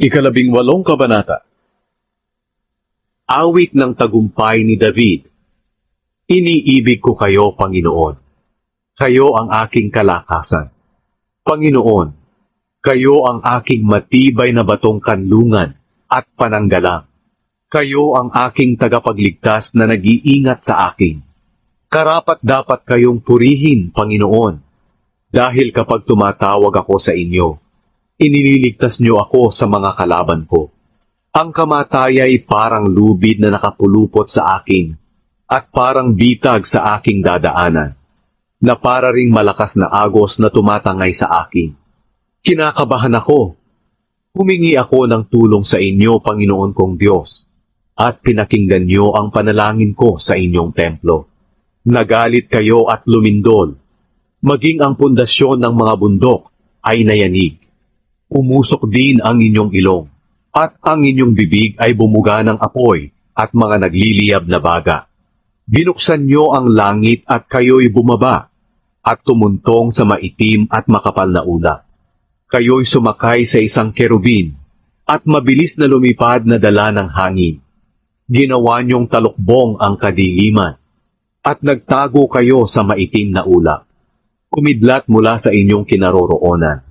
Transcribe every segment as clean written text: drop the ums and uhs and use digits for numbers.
Ikalabing-walong kabanata. Awit ng tagumpay ni David. Iniibig ko kayo, Panginoon. Kayo ang aking kalakasan. Panginoon, kayo ang aking matibay na batong kanlungan at pananggalang. Kayo ang aking tagapagligtas na nag-iingat sa akin. Karapat-dapat kayong purihin, Panginoon, dahil kapag tumatawag ako sa inyo, inililigtas niyo ako sa mga kalaban ko. Ang kamatay ay parang lubid na nakapulupot sa akin at parang bitag sa aking dadaanan, na para ring malakas na agos na tumatangay sa akin. Kinakabahan ako. Humingi ako ng tulong sa inyo, Panginoon kong Diyos, at pinakinggan niyo ang panalangin ko sa inyong templo. Nagalit kayo at lumindol. Maging ang pundasyon ng mga bundok ay nayanig. Umusok din ang inyong ilong, at ang inyong bibig ay bumuga ng apoy at mga nagliliyab na baga. Binuksan niyo ang langit at kayo'y bumaba, at tumuntong sa maitim at makapal na ulap. Kayo'y sumakay sa isang kerubin, at mabilis na lumipad na dala ng hangin. Ginawa niyong talukbong ang kadiliman, at nagtago kayo sa maitim na ulap. Kumidlat mula sa inyong kinaroroonan,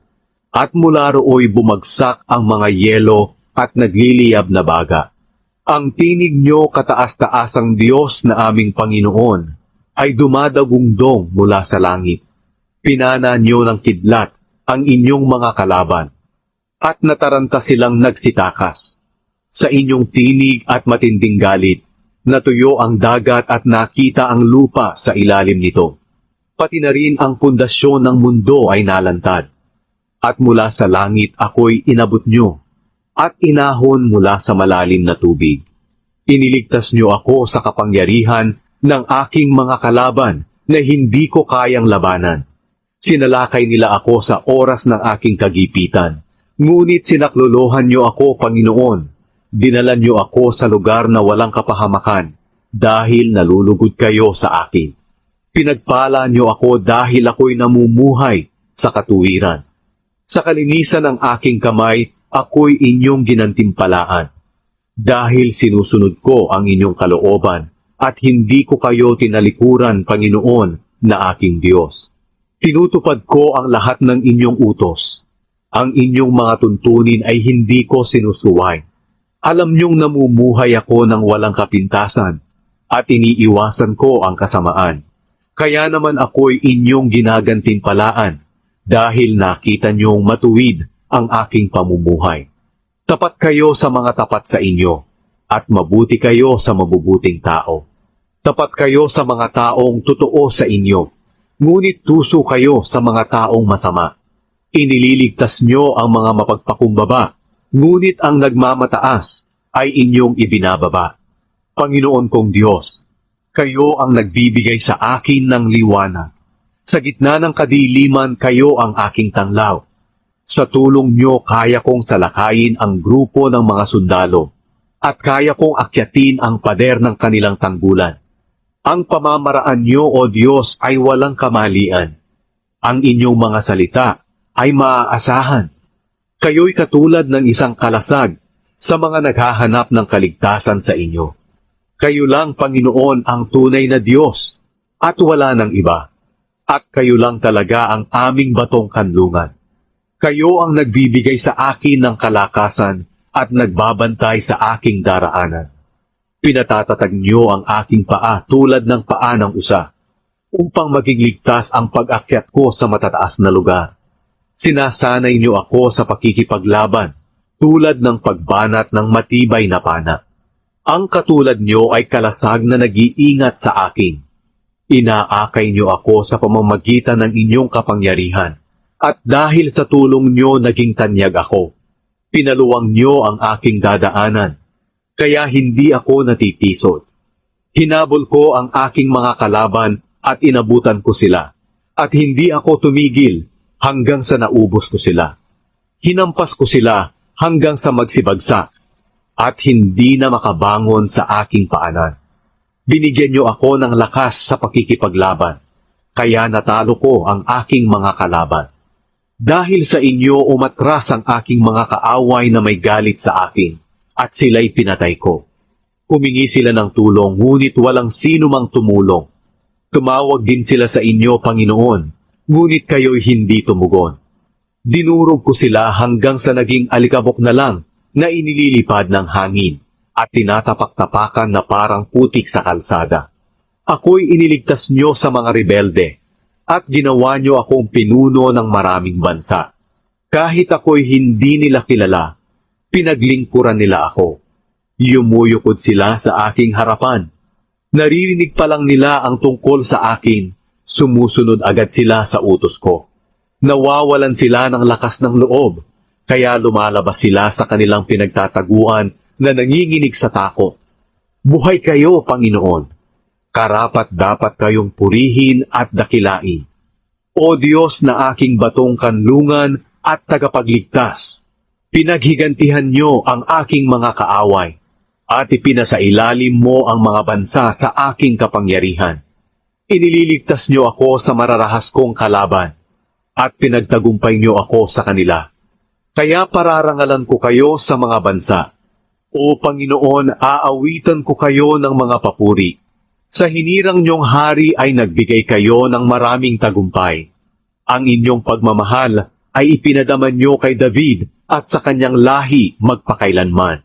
at mula rooy bumagsak ang mga yelo at nagliliyab na baga. Ang tinig niyo, kataas-taasang Diyos na aming Panginoon, ay dumadagungdong mula sa langit. Pinana niyo ng kidlat ang inyong mga kalaban, at nataranta silang nagsitakas. Sa inyong tinig at matinding galit, natuyo ang dagat at nakita ang lupa sa ilalim nito. Pati na rin ang pundasyon ng mundo ay nalantad. At mula sa langit ako'y inabot nyo, at inahon mula sa malalim na tubig. Iniligtas nyo ako sa kapangyarihan ng aking mga kalaban na hindi ko kayang labanan. Sinalakay nila ako sa oras ng aking kagipitan. Ngunit sinaklolohan nyo ako, Panginoon. Dinala nyo ako sa lugar na walang kapahamakan, dahil nalulugod kayo sa akin. Pinagpala nyo ako dahil ako'y namumuhay sa katuwiran. Sa kalinisan ng aking kamay, ako'y inyong ginantimpalaan. Dahil sinusunod ko ang inyong kalooban, at hindi ko kayo tinalikuran, Panginoon, na aking Diyos. Tinutupad ko ang lahat ng inyong utos. Ang inyong mga tuntunin ay hindi ko sinusuway. Alam niyong namumuhay ako ng walang kapintasan, at iniiwasan ko ang kasamaan. Kaya naman ako'y inyong ginagantimpalaan, dahil nakita niyong matuwid ang aking pamumuhay. Tapat kayo sa mga tapat sa inyo, at mabuti kayo sa mabubuting tao. Tapat kayo sa mga taong totoo sa inyo, ngunit tuso kayo sa mga taong masama. Inililigtas niyo ang mga mapagpakumbaba, ngunit ang nagmamataas ay inyong ibinababa. Panginoon kong Diyos, kayo ang nagbibigay sa akin ng liwanag. Sa gitna ng kadiliman, kayo ang aking tanglaw. Sa tulong niyo, kaya kong salakayin ang grupo ng mga sundalo, at kaya kong akyatin ang pader ng kanilang tanggulan. Ang pamamaraan niyo, O Diyos, ay walang kamalian. Ang inyong mga salita ay maaasahan. Kayo'y katulad ng isang kalasag sa mga naghahanap ng kaligtasan sa inyo. Kayo lang, Panginoon, ang tunay na Diyos, at wala ng iba. At kayo lang talaga ang aming batong kanlungan. Kayo ang nagbibigay sa akin ng kalakasan at nagbabantay sa aking daraanan. Pinatatatag niyo ang aking paa tulad ng paa ng usa, upang maging ligtas ang pag-akyat ko sa matataas na lugar. Sinasanay niyo ako sa pakikipaglaban, tulad ng pagbanat ng matibay na pana. Ang katulad niyo ay kalasag na nag-iingat sa akin. Inaakay niyo ako sa pamamagitan ng inyong kapangyarihan, at dahil sa tulong niyo naging tanyag ako. Pinaluwang niyo ang aking dadaanan, kaya hindi ako natitisod. Hinabol ko ang aking mga kalaban at inabutan ko sila, at hindi ako tumigil hanggang sa naubos ko sila. Hinampas ko sila hanggang sa magsibagsak, at hindi na makabangon sa aking paanan. Binigyan niyo ako ng lakas sa pakikipaglaban, kaya natalo ko ang aking mga kalaban. Dahil sa inyo umatras ang aking mga kaaway na may galit sa akin, at sila'y pinatay ko. Humingi sila ng tulong, ngunit walang sino mang tumulong. Tumawag din sila sa inyo, Panginoon, ngunit kayo'y hindi tumugon. Dinurog ko sila hanggang sa naging alikabok na lang na inililipad ng hangin at tinatapak-tapakan na parang putik sa kalsada. Ako'y iniligtas nyo sa mga rebelde at ginawa nyo akong pinuno ng maraming bansa. Kahit ako'y hindi nila kilala, pinaglingkuran nila ako. Yumuyukod sila sa aking harapan. Naririnig pa lang nila ang tungkol sa akin, sumusunod agad sila sa utos ko. Nawawalan sila ng lakas ng loob, kaya lumalabas sila sa kanilang pinagtataguan na nanginginig sa takot. Buhay kayo, Panginoon! Karapat dapat kayong purihin at dakilain. O Diyos na aking batong kanlungan at tagapagligtas, pinaghigantihan nyo ang aking mga kaaway at ipinasailalim mo ang mga bansa sa aking kapangyarihan. Inililigtas nyo ako sa mararahas kong kalaban at pinagtagumpay nyo ako sa kanila. Kaya pararangalan ko kayo sa mga bansa. O Panginoon, aawitan ko kayo ng mga papuri. Sa hinirang niyong hari ay nagbigay kayo ng maraming tagumpay. Ang inyong pagmamahal ay ipinadaman niyo kay David at sa kanyang lahi magpakailanman.